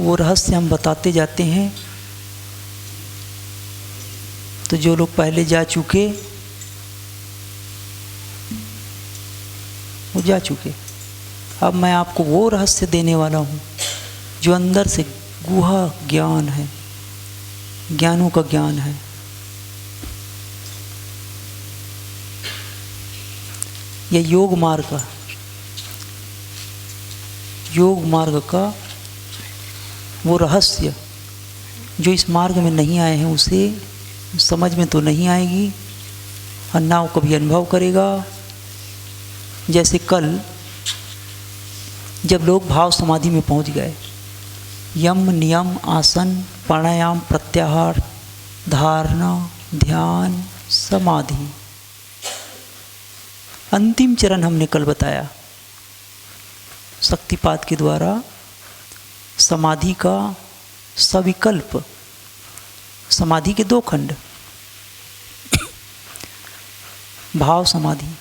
वो रहस्य हम बताते जाते हैं। तो जो लोग पहले जा चुके वो जा चुके। अब मैं आपको वो रहस्य देने वाला हूँ जो अंदर से गुहा ज्ञान है, ज्ञानों का ज्ञान है। यह योग मार्ग का वो रहस्य जो इस मार्ग में नहीं आए हैं उसे समझ में तो नहीं आएगी और ना वो कभी अनुभव करेगा। जैसे कल जब लोग भाव समाधि में पहुंच गए, यम नियम आसन प्राणायाम प्रत्याहार धारणा ध्यान समाधि, अंतिम चरण हमने कल बताया शक्तिपात के द्वारा समाधि का सविकल्प, समाधि के दो खंड, भाव समाधि,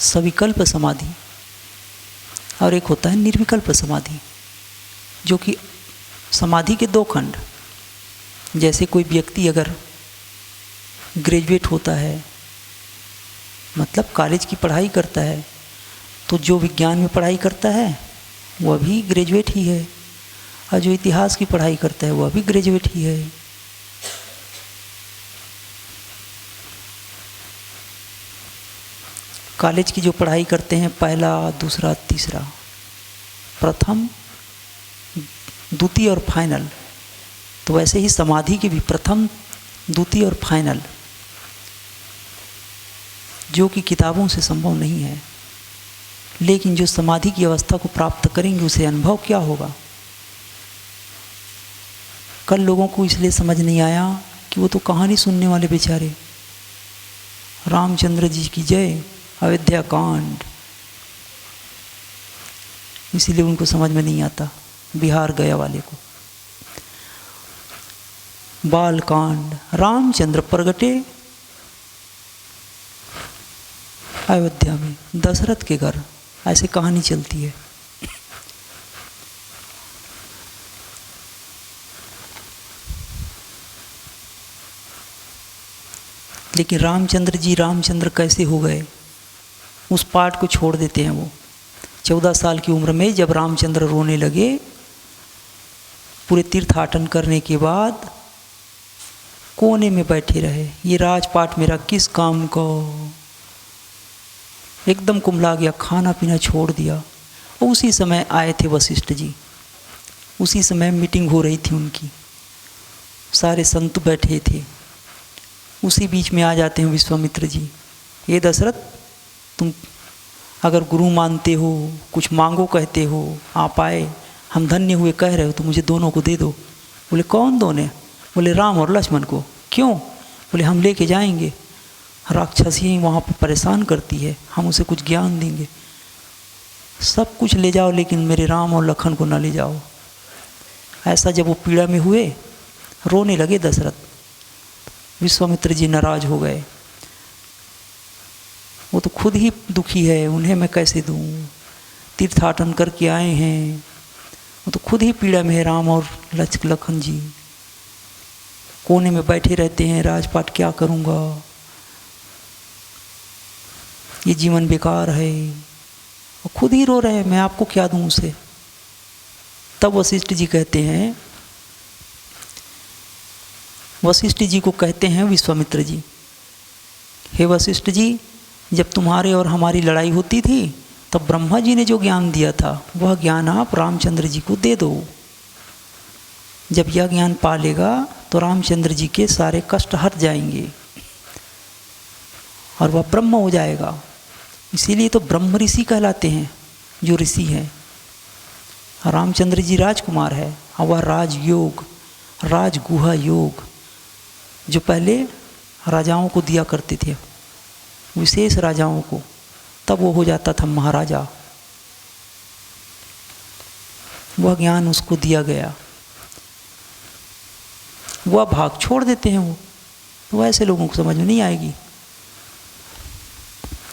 सविकल्प समाधि, और एक होता है निर्विकल्प समाधि, जो कि समाधि के दो खंड। जैसे कोई व्यक्ति अगर ग्रेजुएट होता है, मतलब कॉलेज की पढ़ाई करता है, तो जो विज्ञान में पढ़ाई करता है वह भी ग्रेजुएट ही है, और जो इतिहास की पढ़ाई करता है वह भी ग्रेजुएट ही है। कॉलेज की जो पढ़ाई करते हैं पहला दूसरा तीसरा, प्रथम द्वितीय और फाइनल, तो वैसे ही समाधि के भी प्रथम द्वितीय और फाइनल, जो कि किताबों से संभव नहीं है। लेकिन जो समाधि की अवस्था को प्राप्त करेंगे उसे अनुभव क्या होगा। कल लोगों को इसलिए समझ नहीं आया कि वो तो कहानी सुनने वाले बेचारे, रामचंद्र जी की जय, अयोध्या कांड, इसीलिए उनको समझ में नहीं आता। बिहार गया वाले को बाल कांड, रामचंद्र प्रगटे अयोध्या में दशरथ के घर, ऐसे कहानी चलती है। लेकिन रामचंद्र कैसे हो गए, उस पाठ को छोड़ देते हैं। वो 14 साल की उम्र में जब रामचंद्र रोने लगे, पूरे तीर्थाटन करने के बाद कोने में बैठे रहे, ये राजपाट मेरा किस काम को, एकदम कुंभला गया, खाना पीना छोड़ दिया। और उसी समय आए थे वशिष्ठ जी, उसी समय मीटिंग हो रही थी उनकी, सारे संत बैठे थे। उसी बीच में आ जाते हैं विश्वामित्र जी, ये दशरथ तुम अगर गुरु मानते हो, कुछ मांगो कहते हो, आप आए, हम धन्य हुए कह रहे हो, तो मुझे दोनों को दे दो। बोले कौन दोनों? बोले राम और लक्ष्मण को। क्यों? बोले हम लेके जाएंगे, राक्षसी वहाँ पर परेशान करती है, हम उसे कुछ ज्ञान देंगे। सब कुछ ले जाओ लेकिन मेरे राम और लखन को ना ले जाओ। ऐसा जब वो पीड़ा में हुए, रोने लगे दशरथ, विश्वामित्र जी नाराज हो गए। वो तो खुद ही दुखी है, उन्हें मैं कैसे दूँ, तीर्थाटन करके आए हैं, वो तो खुद ही पीड़ा में है। राम और लखन जी कोने में बैठे रहते हैं, राजपाट क्या करूँगा, ये जीवन बेकार है, वो खुद ही रो रहे हैं, मैं आपको क्या दूँ उसे। तब वशिष्ठ जी कहते हैं, वशिष्ठ जी को कहते हैं विश्वामित्र जी, हे वशिष्ठ जी, जब तुम्हारे और हमारी लड़ाई होती थी तब ब्रह्मा जी ने जो ज्ञान दिया था वह ज्ञान आप रामचंद्र जी को दे दो। जब यह ज्ञान पा लेगा तो रामचंद्र जी के सारे कष्ट हट जाएंगे और वह ब्रह्म हो जाएगा। इसीलिए तो ब्रह्म ऋषि कहलाते हैं, जो ऋषि हैं। रामचंद्र जी राजकुमार है और वह राजयोग, राजगुहा योग जो पहले राजाओं को दिया करते थे, विशेष राजाओं को, तब वो हो जाता था महाराजा। वह ज्ञान उसको दिया गया, वह भाग छोड़ देते हैं वो, तो ऐसे लोगों को समझ में नहीं आएगी।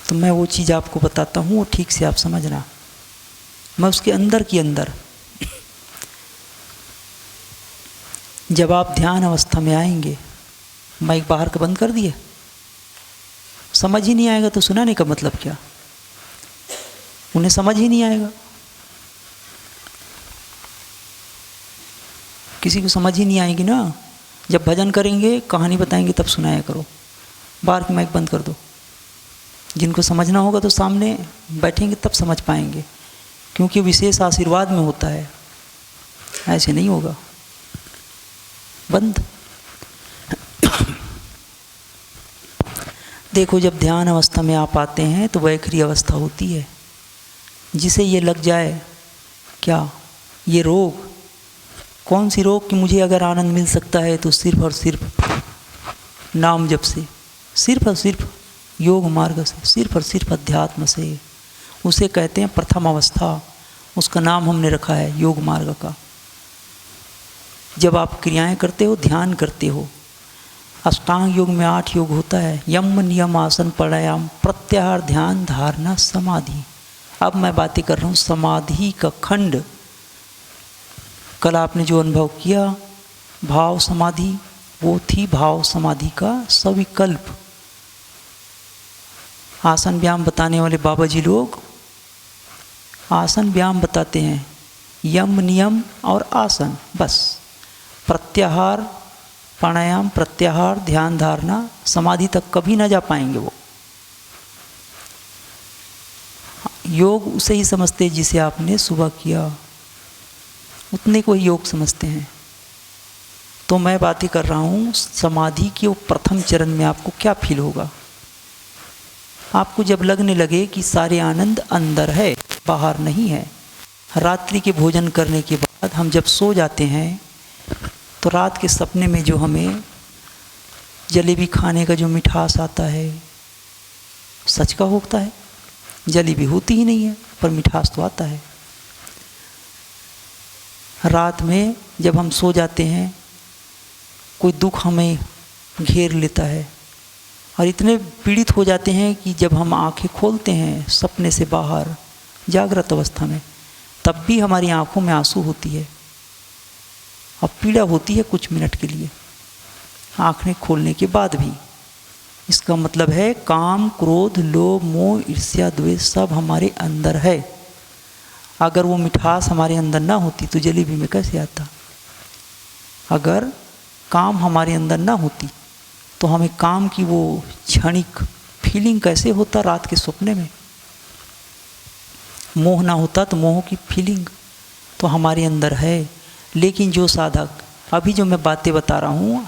तो मैं वो चीज़ आपको बताता हूँ, वो ठीक से आप समझना। मैं उसके अंदर की अंदर जब आप ध्यान अवस्था में आएंगे, माइक बाहर का बंद कर दिए, समझ ही नहीं आएगा तो सुनाने का मतलब क्या? उन्हें समझ ही नहीं आएगा, किसी को समझ ही नहीं आएगी ना। जब भजन करेंगे, कहानी बताएंगे, तब सुनाया करो। बाहर की माइक बंद कर दो। जिनको समझना होगा तो सामने बैठेंगे तब समझ पाएंगे, क्योंकि विशेष आशीर्वाद में होता है, ऐसे नहीं होगा। बंद। देखो, जब ध्यान अवस्था में आप आते हैं तो वैखरी अवस्था होती है। जिसे ये लग जाए, क्या ये रोग, कौन सी रोग कि मुझे अगर आनंद मिल सकता है तो सिर्फ और सिर्फ नाम जप से, सिर्फ और सिर्फ योग मार्ग से, सिर्फ और सिर्फ अध्यात्म से, उसे कहते हैं प्रथम अवस्था। उसका नाम हमने रखा है योग मार्ग का। जब आप क्रियाएं करते हो, ध्यान करते हो, अष्टांग योग में 8 योग होता है, यम नियम आसन प्राणायाम प्रत्याहार ध्यान धारणा समाधि। अब मैं बातें कर रहा हूँ समाधि का खंड। कल आपने जो अनुभव किया भाव समाधि, वो थी भाव समाधि का सविकल्प। आसन व्यायाम बताने वाले बाबा जी लोग आसन व्यायाम बताते हैं, यम नियम और आसन, बस। प्रत्याहार प्राणायाम, प्रत्याहार ध्यान धारणा समाधि तक कभी ना जा पाएंगे वो। योग उसे ही समझते जिसे आपने सुबह किया, उतने को ही योग समझते हैं। तो मैं बातें कर रहा हूँ समाधि के वो प्रथम चरण में आपको क्या फील होगा। आपको जब लगने लगे कि सारे आनंद अंदर है, बाहर नहीं है। रात्रि के भोजन करने के बाद हम जब सो जाते हैं तो रात के सपने में जो हमें जलेबी खाने का जो मिठास आता है, सच का होता है। जलेबी होती ही नहीं है पर मिठास तो आता है। रात में जब हम सो जाते हैं, कोई दुख हमें घेर लेता है और इतने पीड़ित हो जाते हैं कि जब हम आंखें खोलते हैं सपने से बाहर जागृत अवस्था में, तब भी हमारी आंखों में आंसू होती है और पीड़ा होती है कुछ मिनट के लिए, आंखें खोलने के बाद भी। इसका मतलब है काम क्रोध लोभ मोह ईर्ष्या द्वेष सब हमारे अंदर है। अगर वो मिठास हमारे अंदर ना होती तो जलेबी में कैसे आता। अगर काम हमारे अंदर ना होती तो हमें काम की वो क्षणिक फीलिंग कैसे होता रात के सपने में। मोह ना होता तो मोह की फीलिंग तो हमारे अंदर है। लेकिन जो साधक, अभी जो मैं बातें बता रहा हूँ,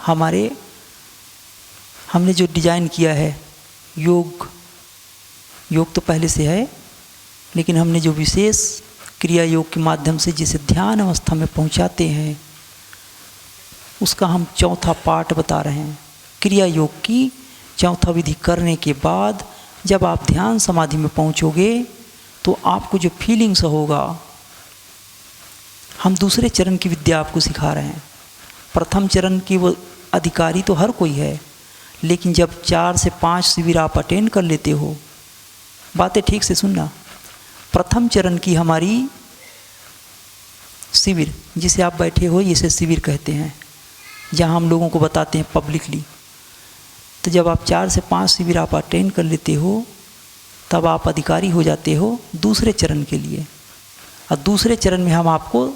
हमने जो डिजाइन किया है योग तो पहले से है, लेकिन हमने जो विशेष क्रिया योग के माध्यम से जिसे ध्यान अवस्था में पहुँचाते हैं, उसका हम चौथा पार्ट बता रहे हैं। क्रिया योग की चौथा विधि करने के बाद जब आप ध्यान समाधि में पहुँचोगे तो आपको जो फीलिंग्स होगा, हम दूसरे चरण की विद्या आपको सिखा रहे हैं। प्रथम चरण की वो अधिकारी तो हर कोई है, लेकिन जब 4 से 5 शिविर आप अटेंड कर लेते हो, बातें ठीक से सुनना। प्रथम चरण की हमारी शिविर, जिसे आप बैठे हो, इसे शिविर कहते हैं, जहां हम लोगों को बताते हैं पब्लिकली। तो जब आप 4 से 5 शिविर आप अटेंड कर लेते हो, तब आप अधिकारी हो जाते हो दूसरे चरण के लिए। और दूसरे चरण में हम आपको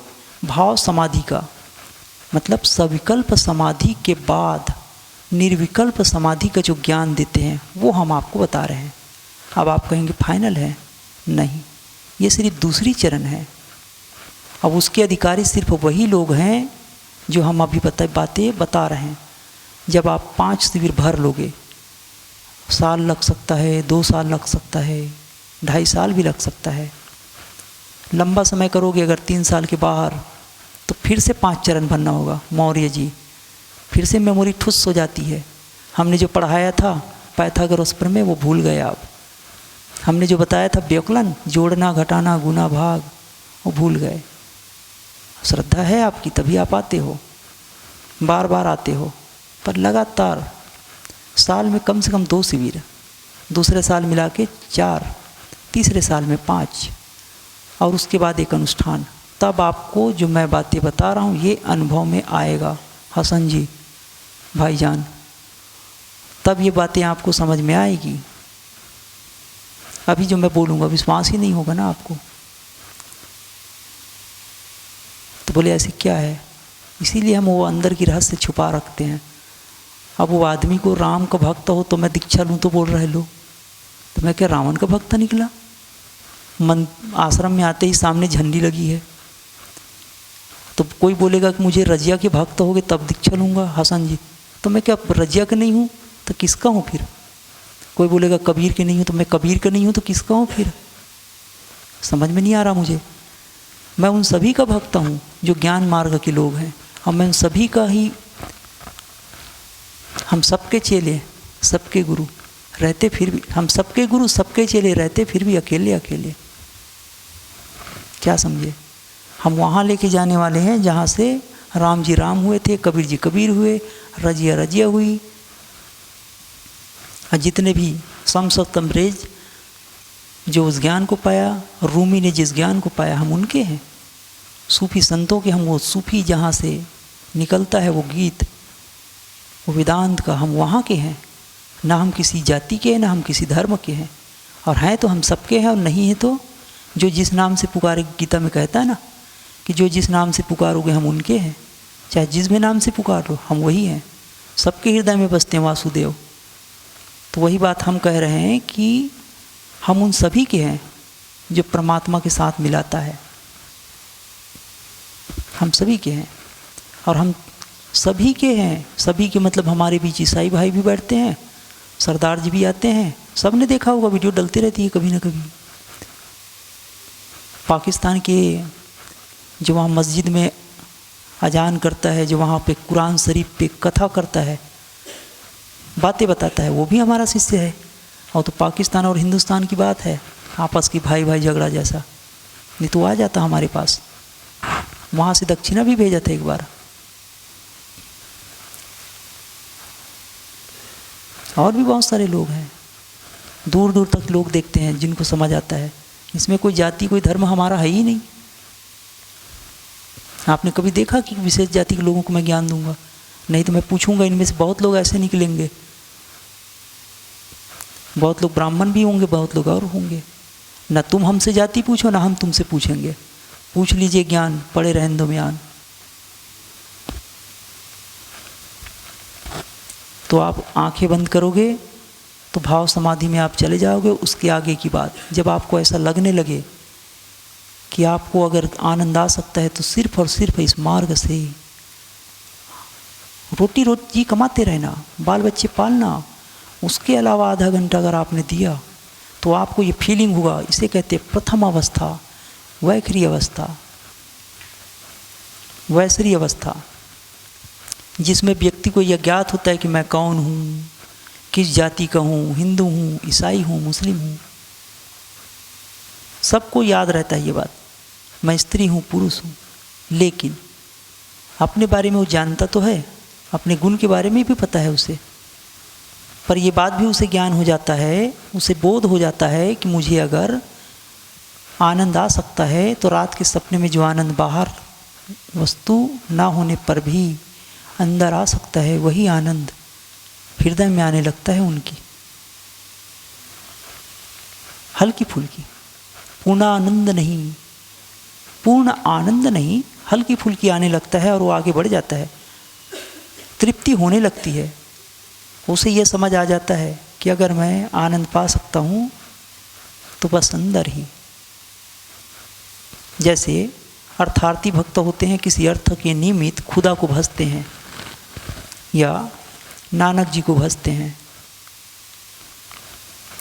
भाव समाधि का मतलब सविकल्प समाधि के बाद निर्विकल्प समाधि का जो ज्ञान देते हैं, वो हम आपको बता रहे हैं। अब आप कहेंगे फाइनल है, नहीं, ये सिर्फ दूसरी चरण है। अब उसके अधिकारी सिर्फ वही लोग हैं जो हम अभी बातें बता रहे हैं। जब आप 5 शिविर भर लोगे, साल लग सकता है, 2 साल लग सकता है, 2.5 साल भी लग सकता है। लंबा समय करोगे अगर 3 साल के बाहर, तो फिर से 5 चरण भरना होगा। मौर्य जी, फिर से मेमोरी ठुस हो जाती है। हमने जो पढ़ाया था पाइथागोरस पर में, वो भूल गए आप। हमने जो बताया था व्यवकलन, जोड़ना घटाना गुना भाग, वो भूल गए। श्रद्धा है आपकी तभी आप आते हो, बार बार आते हो, पर लगातार साल में कम से कम 2 शिविर, दूसरे साल मिला के 4, तीसरे साल में 5, और उसके बाद एक अनुष्ठान। तब आपको जो मैं बातें बता रहा हूँ ये अनुभव में आएगा। हसन जी, भाईजान, तब ये बातें आपको समझ में आएगी। अभी जो मैं बोलूँगा विश्वास ही नहीं होगा ना आपको। तो बोले ऐसे क्या है? इसीलिए हम वो अंदर की रहस्य छुपा रखते हैं। अब वो आदमी को राम का भक्त हो तो मैं दीक्षा लूँ तो बोल रहे लो, तो मैं क्या रावण का भक्त निकला? मन आश्रम में आते ही सामने झंडी लगी है, तो कोई बोलेगा कि मुझे रजिया के भक्त होगे तब दीक्षा लूँगा हसन जी, तो मैं क्या रजिया का नहीं हूँ तो किसका हूँ फिर? कोई बोलेगा कबीर के नहीं हूँ, तो मैं कबीर का नहीं हूँ तो किसका हूँ फिर? समझ में नहीं आ रहा मुझे। मैं उन सभी का भक्त हूँ जो ज्ञान मार्ग के लोग हैं, और मैं उन सभी का ही, हम सबके चेले सबके गुरु रहते फिर भी, हम सबके गुरु सबके चेले रहते फिर भी अकेले अकेले। क्या समझे? हम वहाँ लेके जाने वाले हैं जहाँ से राम जी राम हुए थे, कबीर जी कबीर हुए, रजिया रजिया हुई, और जितने भी शमस तमरेज जो उस ज्ञान को पाया, रूमी ने जिस ज्ञान को पाया, हम उनके हैं। सूफी संतों के हम वो सूफी जहाँ से निकलता है वो गीत, वो वेदांत का, हम वहाँ के हैं। ना हम किसी जाति के हैं, ना हम किसी धर्म के हैं, और हैं तो हम सबके हैं, और नहीं है तो जो जिस नाम से पुकारे, गीता में कहता है ना कि जो जिस नाम से पुकारोगे हम उनके हैं, चाहे जिस भी नाम से पुकार लो हम वही हैं। सबके हृदय में बसते हैं वासुदेव। तो वही बात हम कह रहे हैं कि हम उन सभी के हैं जो परमात्मा के साथ मिलाता है। हम सभी के हैं, और हम सभी के हैं। सभी के मतलब हमारे बीच ईसाई भाई भी बैठते हैं, सरदार जी भी आते हैं, सब ने देखा होगा, वीडियो डलती रहती है कभी ना कभी। पाकिस्तान के जो वहाँ मस्जिद में अजान करता है, जो वहाँ पे कुरान शरीफ पे कथा करता है, बातें बताता है, वो भी हमारा शिष्य है। और तो पाकिस्तान और हिंदुस्तान की बात है, आपस की भाई भाई झगड़ा जैसा, नहीं तो आ जाता हमारे पास। वहाँ से दक्षिणा भी भेजा था एक बार। और भी बहुत सारे लोग हैं, दूर दूर तक लोग देखते हैं जिनको समझ आता है। इसमें कोई जाति कोई धर्म हमारा है ही नहीं। आपने कभी देखा कि विशेष जाति के लोगों को मैं ज्ञान दूंगा? नहीं तो मैं पूछूंगा, इनमें से बहुत लोग ऐसे निकलेंगे, बहुत लोग ब्राह्मण भी होंगे, बहुत लोग और होंगे। ना तुम हमसे जाति पूछो, ना हम तुमसे पूछेंगे। पूछ लीजिए ज्ञान, पड़े रहने दो म्यान। तो आप आंखें बंद करोगे तो भाव समाधि में आप चले जाओगे। उसके आगे की बात, जब आपको ऐसा लगने लगे कि आपको अगर आनंद आ सकता है तो सिर्फ और सिर्फ इस मार्ग से रोटी रोटी कमाते रहना, बाल बच्चे पालना, उसके अलावा आधा घंटा अगर आपने दिया तो आपको ये फीलिंग होगा। इसे कहते हैं प्रथम अवस्था, वैखरी अवस्था, वैसरी अवस्था, जिसमें व्यक्ति को यह ज्ञात होता है कि मैं कौन हूँ, किस जाति का हूँ, हिंदू हूँ, ईसाई हूँ, मुस्लिम हूँ। सबको याद रहता है ये बात, मैं स्त्री हूँ, पुरुष हूँ। लेकिन अपने बारे में वो जानता तो है, अपने गुण के बारे में भी पता है उसे, पर ये बात भी उसे ज्ञान हो जाता है, उसे बोध हो जाता है कि मुझे अगर आनंद आ सकता है तो रात के सपने में जो आनंद बाहर वस्तु ना होने पर भी अंदर आ सकता है, वही आनंद हृदय में आने लगता है उनकी। हल्की फुल्की, पूर्ण आनंद नहीं, पूर्ण आनंद नहीं, हल्की फुल्की आने लगता है, और वो आगे बढ़ जाता है, तृप्ति होने लगती है। उसे यह समझ आ जाता है कि अगर मैं आनंद पा सकता हूँ तो बस अंदर ही। जैसे अर्थार्थी भक्त होते हैं, किसी अर्थ के निमित्त खुदा को भजते हैं या नानक जी को भजते हैं,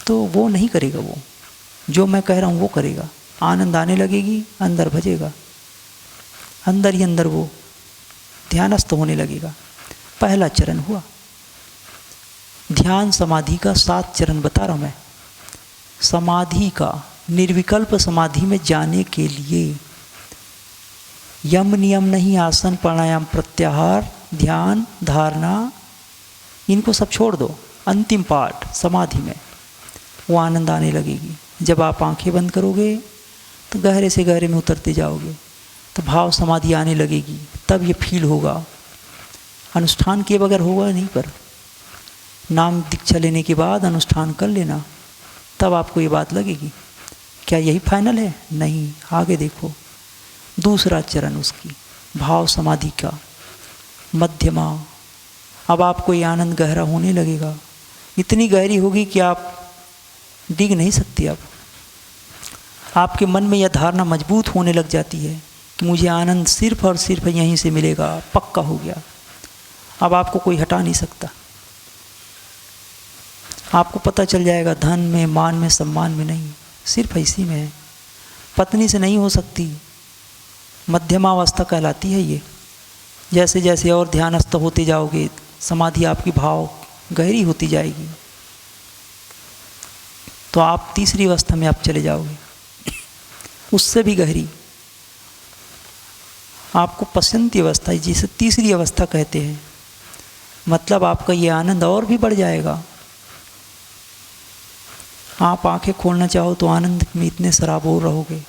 तो वो नहीं करेगा, वो जो मैं कह रहा हूँ वो करेगा। आनंद आने लगेगी, अंदर भजेगा, अंदर ही अंदर वो ध्यानस्थ होने लगेगा। पहला चरण हुआ। ध्यान समाधि का 7 चरण बता रहा हूँ मैं। समाधि का, निर्विकल्प समाधि में जाने के लिए यम नियम नहीं, आसन प्राणायाम प्रत्याहार ध्यान धारणा, इनको सब छोड़ दो। अंतिम पार्ट समाधि में वो आनंद आने लगेगी। जब आप आंखें बंद करोगे तो गहरे से गहरे में उतरते जाओगे तो भाव समाधि आने लगेगी। तब ये फील होगा अनुष्ठान किए बगैर होगा नहीं। पर नाम दीक्षा लेने के बाद अनुष्ठान कर लेना, तब आपको ये बात लगेगी। क्या यही फाइनल है? नहीं, आगे देखो। दूसरा चरण उसकी भाव समाधि का, मध्यमा। अब आपको ये आनंद गहरा होने लगेगा, इतनी गहरी होगी कि आप डिग नहीं सकती। अब आपके मन में यह धारणा मजबूत होने लग जाती है कि मुझे आनंद सिर्फ और सिर्फ यहीं से मिलेगा, पक्का हो गया। अब आपको कोई हटा नहीं सकता। आपको पता चल जाएगा धन में, मान में, सम्मान में नहीं, सिर्फ इसी में है। पत्नी से नहीं हो सकती, मध्यमावस्था कहलाती है ये। जैसे जैसे और ध्यानस्थ होते जाओगे, समाधि आपकी भाव गहरी होती जाएगी, तो आप तीसरी अवस्था में आप चले जाओगे, उससे भी गहरी। आपको पसंती अवस्था, जिसे तीसरी अवस्था कहते हैं, मतलब आपका ये आनंद और भी बढ़ जाएगा। आप आंखें खोलना चाहो तो आनंद में इतने सराबोर रहोगे,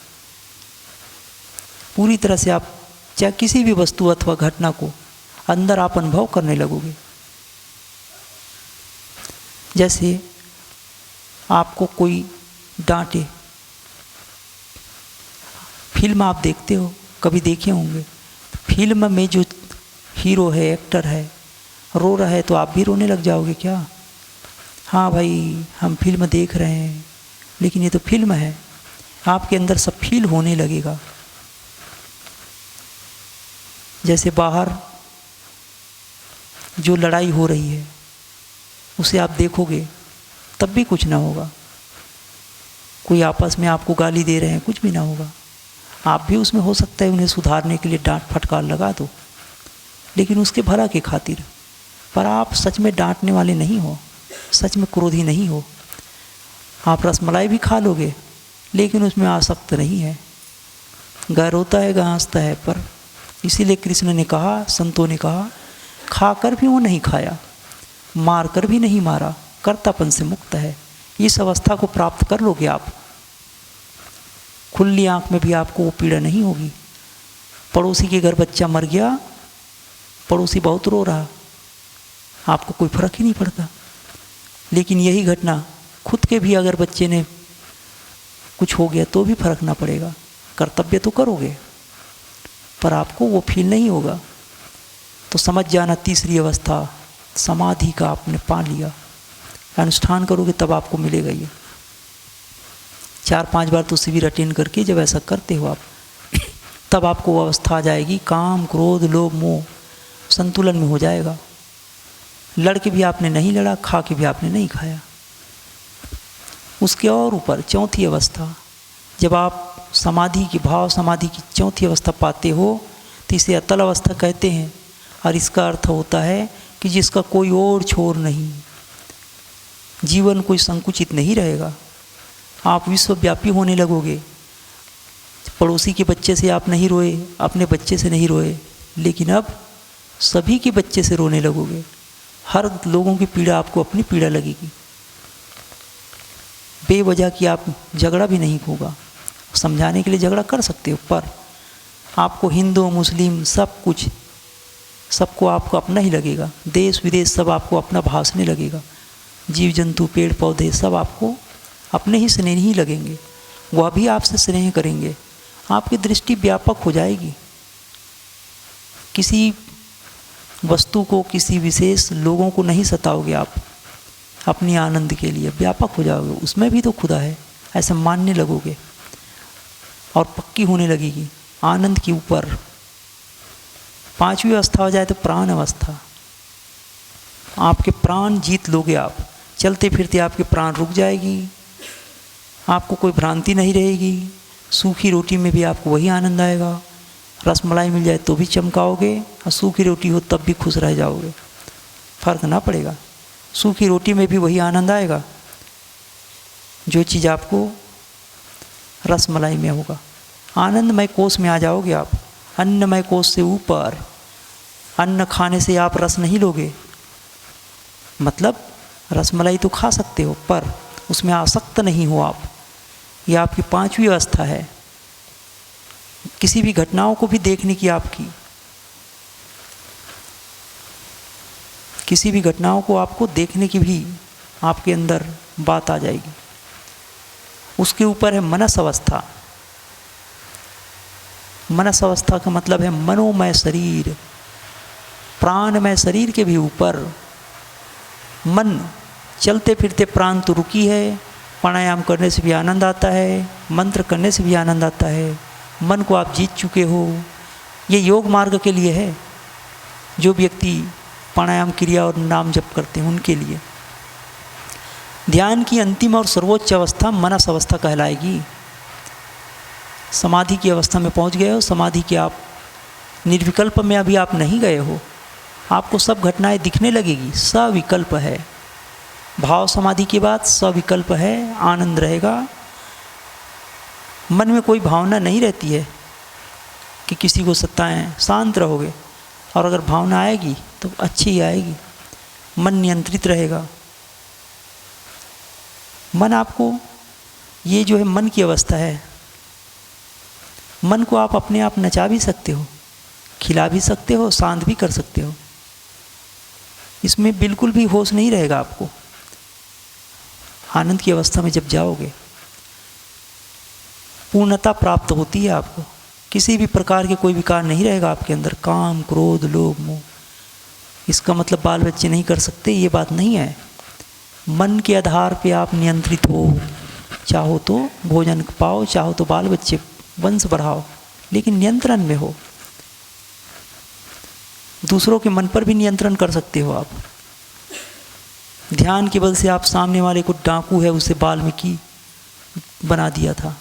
पूरी तरह से आप चाहे किसी भी वस्तु अथवा घटना को अंदर आप अनुभव करने लगोगे। जैसे आपको कोई डांटे, फिल्म आप देखते हो, कभी देखे होंगे, फिल्म में जो हीरो है, एक्टर है, रो रहा है तो आप भी रोने लग जाओगे क्या? हाँ भाई, हम फिल्म देख रहे हैं, लेकिन ये तो फिल्म है। आपके अंदर सब फील होने लगेगा। जैसे बाहर जो लड़ाई हो रही है उसे आप देखोगे तब भी कुछ ना होगा। कोई आपस में आपको गाली दे रहे हैं, कुछ भी ना होगा। आप भी उसमें हो सकता है उन्हें सुधारने के लिए डांट फटकार लगा दो, लेकिन उसके भला के खातिर। पर आप सच में डांटने वाले नहीं हो, सच में क्रोधी नहीं हो। आप रसमलाई भी खा लोगे, लेकिन उसमें आसक्त नहीं है। गाय रोता है, गाय हंसता है, पर इसीलिए कृष्ण ने कहा, संतों ने कहा, खाकर भी वो नहीं खाया, मार कर भी नहीं मारा, कर्तापन से मुक्त है। इस अवस्था को प्राप्त कर लोगे आप, खुली आंख में भी आपको वो पीड़ा नहीं होगी। पड़ोसी के घर बच्चा मर गया, पड़ोसी बहुत रो रहा, आपको कोई फर्क ही नहीं पड़ता। लेकिन यही घटना खुद के भी अगर बच्चे ने कुछ हो गया तो भी फर्क ना पड़ेगा। कर्तव्य तो करोगे, पर आपको वो फील नहीं होगा। तो समझ जाना, तीसरी अवस्था समाधि का आपने पा लिया। अनुष्ठान करोगे तब आपको मिलेगा ये। 4-5 बार तो शिविर अटेंड करके जब ऐसा करते हो आप, तब आपको वो अवस्था आ जाएगी, काम, क्रोध, लोभ, मोह संतुलन में हो जाएगा। लड़ के भी आपने नहीं लड़ा, खा के भी आपने नहीं खाया। उसके और ऊपर चौथी अवस्था, जब आप समाधि की भाव समाधि की चौथी अवस्था पाते हो तो इसे अतल अवस्था कहते हैं। और इसका अर्थ होता है कि जिसका कोई और छोर नहीं, जीवन कोई संकुचित नहीं रहेगा। आप विश्वव्यापी होने लगोगे। पड़ोसी के बच्चे से आप नहीं रोए, अपने बच्चे से नहीं रोए, लेकिन अब सभी के बच्चे से रोने लगोगे। हर लोगों की पीड़ा आपको अपनी पीड़ा लगेगी। बेवजह की आप झगड़ा भी नहीं होगा। समझाने के लिए झगड़ा कर सकते हो, पर आपको हिंदू मुस्लिम सब कुछ, सबको आपको अपना ही लगेगा। देश विदेश सब आपको अपना भासने लगेगा। जीव जंतु, पेड़ पौधे सब आपको अपने ही स्नेह ही लगेंगे, वह भी आपसे स्नेह करेंगे। आपकी दृष्टि व्यापक हो जाएगी। किसी वस्तु को, किसी विशेष लोगों को नहीं सताओगे आप, अपनी आनंद के लिए व्यापक हो जाओगे। उसमें भी तो खुदा है, ऐसा मानने लगोगे और पक्की होने लगेगी आनंद के ऊपर। 5वीं अवस्था हो जाए तो प्राण अवस्था। आपके प्राण जीत लोगे आप। चलते फिरते आपके प्राण रुक जाएगी, आपको कोई भ्रांति नहीं रहेगी। सूखी रोटी में भी आपको वही आनंद आएगा। रसमलाई मिल जाए तो भी चमकाओगे, और सूखी रोटी हो तब भी खुश रह जाओगे, फर्क ना पड़ेगा। सूखी रोटी में भी वही आनंद आएगा जो चीज़ आपको रसमलाई में होगा। आनंदमय कोष में आ जाओगे आप। अन्नमय कोष से ऊपर। अन्न खाने से आप रस नहीं लोगे, मतलब रसमलाई तो खा सकते हो, पर उसमें आसक्त नहीं हो आप। ये आपकी 5वीं अवस्था है। किसी भी घटनाओं को भी देखने की आपकी किसी भी घटनाओं को आपको देखने की भी आपके अंदर बात आ जाएगी। उसके ऊपर है मनस अवस्था। मनस अवस्था का मतलब है मनोमय शरीर, प्राणमय शरीर के भी ऊपर। मन चलते फिरते प्राण तो रुकी है, प्राणायाम करने से भी आनंद आता है, मंत्र करने से भी आनंद आता है। मन को आप जीत चुके हो। ये योग मार्ग के लिए है, जो व्यक्ति प्राणायाम क्रिया और नाम जप करते हैं उनके लिए। ध्यान की अंतिम और सर्वोच्च अवस्था मनस अवस्था कहलाएगी। समाधि की अवस्था में पहुंच गए हो, समाधि के आप निर्विकल्प में अभी आप नहीं गए हो, आपको सब घटनाएं दिखने लगेगी, सविकल्प है। भाव समाधि के बाद सविकल्प है, आनंद रहेगा। मन में कोई भावना नहीं रहती है कि किसी को सताएं, शांत रहोगे। और अगर भावना आएगी तो अच्छी ही आएगी, मन नियंत्रित रहेगा। मन आपको, ये जो है मन की अवस्था है, मन को आप अपने आप नचा भी सकते हो, खिला भी सकते हो, शांत भी कर सकते हो। इसमें बिल्कुल भी होश नहीं रहेगा आपको। आनंद की अवस्था में जब जाओगे, पूर्णता प्राप्त होती है आपको। किसी भी प्रकार के कोई विकार नहीं रहेगा आपके अंदर, काम, क्रोध, लोभ, मोह। इसका मतलब बाल बच्चे नहीं कर सकते, ये बात नहीं है। मन के आधार पे आप नियंत्रित हो। चाहो तो भोजन पाओ, चाहो तो बाल बच्चे वंश बढ़ाओ, लेकिन नियंत्रण में हो। दूसरों के मन पर भी नियंत्रण कर सकते हो आप। ध्यान के बल से आप सामने वाले को डाकू है उसे वाल्मीकि बना दिया था।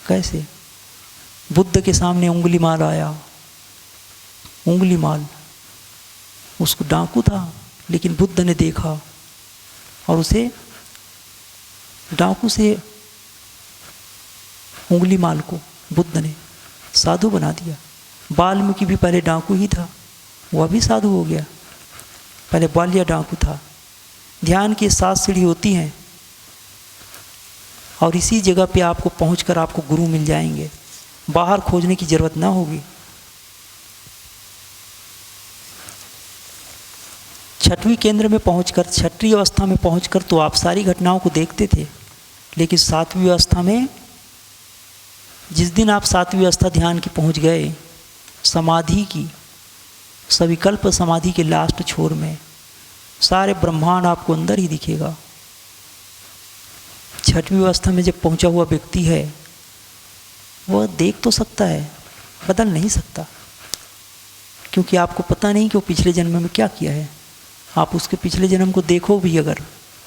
कैसे? बुद्ध के सामने उंगली माल आया, उंगली माल, उसको डाकू था, लेकिन बुद्ध ने देखा और उसे डाकू से उंगली माल को बुद्ध ने साधु बना दिया। वाल्मीकि भी पहले डाकू ही था, वह भी साधु हो गया। पहले बालिया डाकू था। ध्यान की 7 सीढ़ी होती हैं और इसी जगह पे आपको पहुंचकर आपको गुरु मिल जाएंगे, बाहर खोजने की जरूरत ना होगी। 6वीं केंद्र में पहुंचकर, 6वीं अवस्था में पहुंचकर तो आप सारी घटनाओं को देखते थे, लेकिन 7वीं अवस्था में, जिस दिन आप 7वीं अवस्था ध्यान की पहुंच गए, समाधि की, सविकल्प समाधि के लास्ट छोर में सारे ब्रह्मांड आपको अंदर ही दिखेगा। 6वीं अवस्था में जब पहुंचा हुआ व्यक्ति है, वह देख तो सकता है, बदल नहीं सकता, क्योंकि आपको पता नहीं कि वो पिछले जन्म में क्या किया है। आप उसके पिछले जन्म को देखो भी अगर,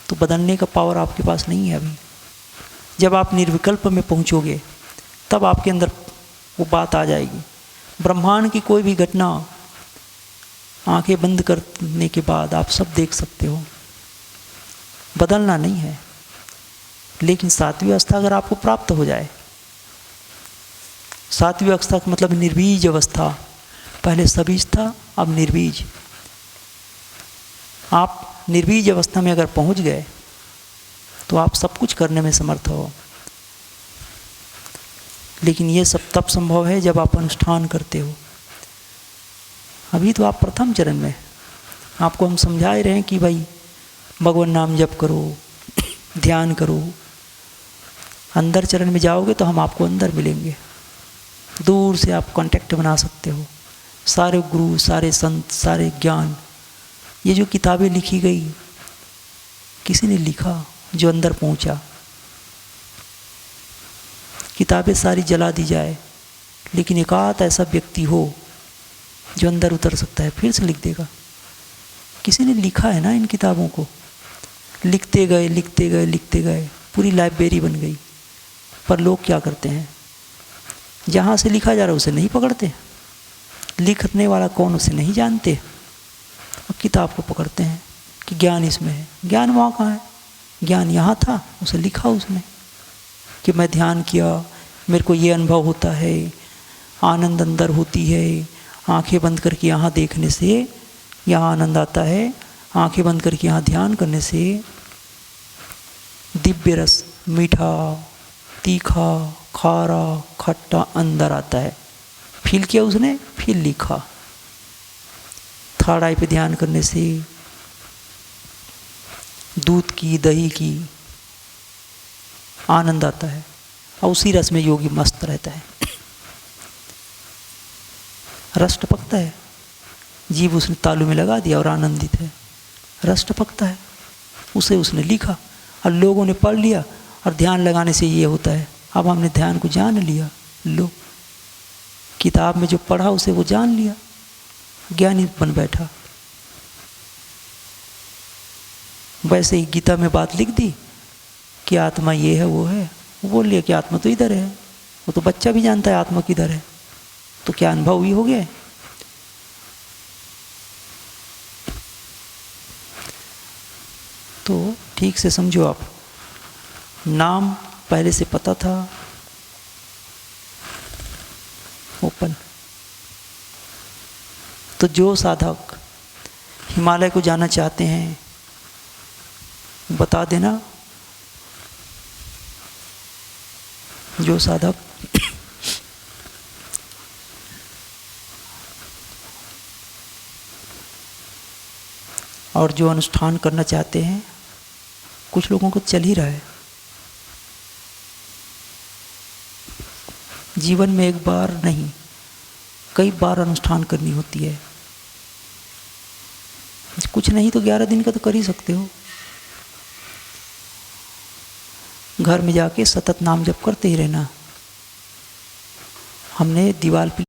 तो बदलने का पावर आपके पास नहीं है अभी। जब आप निर्विकल्प में पहुंचोगे, तब आपके अंदर वो बात आ जाएगी। ब्रह्मांड की कोई भी घटना आंखें बंद करने के बाद आप सब देख सकते हो, बदलना नहीं है। लेकिन 7वीं अवस्था अगर आपको प्राप्त हो जाए, 7वीं अवस्था का मतलब निर्बीज अवस्था। पहले सबीज था, अब निर्बीज। आप निर्बीज अवस्था में अगर पहुंच गए तो आप सब कुछ करने में समर्थ हो। लेकिन ये सब तब संभव है जब आप अनुष्ठान करते हो। अभी तो आप प्रथम चरण में, आपको हम समझा ही रहे हैं कि भाई भगवान नाम जप करो, ध्यान करो। अंदर चरण में जाओगे तो हम आपको अंदर मिलेंगे, दूर से आप कांटेक्ट बना सकते हो। सारे गुरु, सारे संत, सारे ज्ञान, ये जो किताबें लिखी गई, किसी ने लिखा जो अंदर पहुंचा। किताबें सारी जला दी जाए, लेकिन एक आध ऐसा व्यक्ति हो जो अंदर उतर सकता है, फिर से लिख देगा। किसी ने लिखा है ना इन किताबों को, लिखते गए लिखते गए लिखते गए, पूरी लाइब्रेरी बन गई। पर लोग क्या करते हैं, जहाँ से लिखा जा रहा है उसे नहीं पकड़ते, लिखने वाला कौन उसे नहीं जानते, और किताब को पकड़ते हैं कि ज्ञान इसमें है। ज्ञान वहाँ कहाँ है? ज्ञान यहाँ था, उसे लिखा उसने कि मैं ध्यान किया, मेरे को ये अनुभव होता है, आनंद अंदर होती है, आंखें बंद करके यहाँ देखने से यहाँ आनंद आता है, आंखें बंद करके यहाँ ध्यान करने से दिव्य रस, मीठा, तीखा, खारा, खट्टा अंदर आता है। फील किया उसने, फिर लिखा। थर्ड आई पे ध्यान करने से दूध की, दही की, आनंद आता है और उसी रस में योगी मस्त रहता है। रस टपकता है, जीभ उसने तालू में लगा दिया और आनंदित है। रस टपकता है, उसे उसने लिखा और लोगों ने पढ़ लिया और ध्यान लगाने से ये होता है। अब हमने ध्यान को जान लिया, लो किताब में जो पढ़ा उसे वो जान लिया, ज्ञानी बन बैठा। वैसे ही गीता में बात लिख दी कि आत्मा ये है वो है, वो बोल लिया कि आत्मा तो इधर है। वो तो बच्चा भी जानता है आत्मा किधर है, तो क्या अनुभव ही हो गया है। तो ठीक से समझो आप, नाम पहले से पता था, ओपन। तो जो साधक हिमालय को जाना चाहते हैं बता देना, जो साधक और जो अनुष्ठान करना चाहते हैं, कुछ लोगों को चल ही रहा है। जीवन में एक बार नहीं कई बार अनुष्ठान करनी होती है। कुछ नहीं तो 11 दिन का तो कर ही सकते हो। घर में जाके सतत नाम जप करते ही रहना। हमने दीवार पे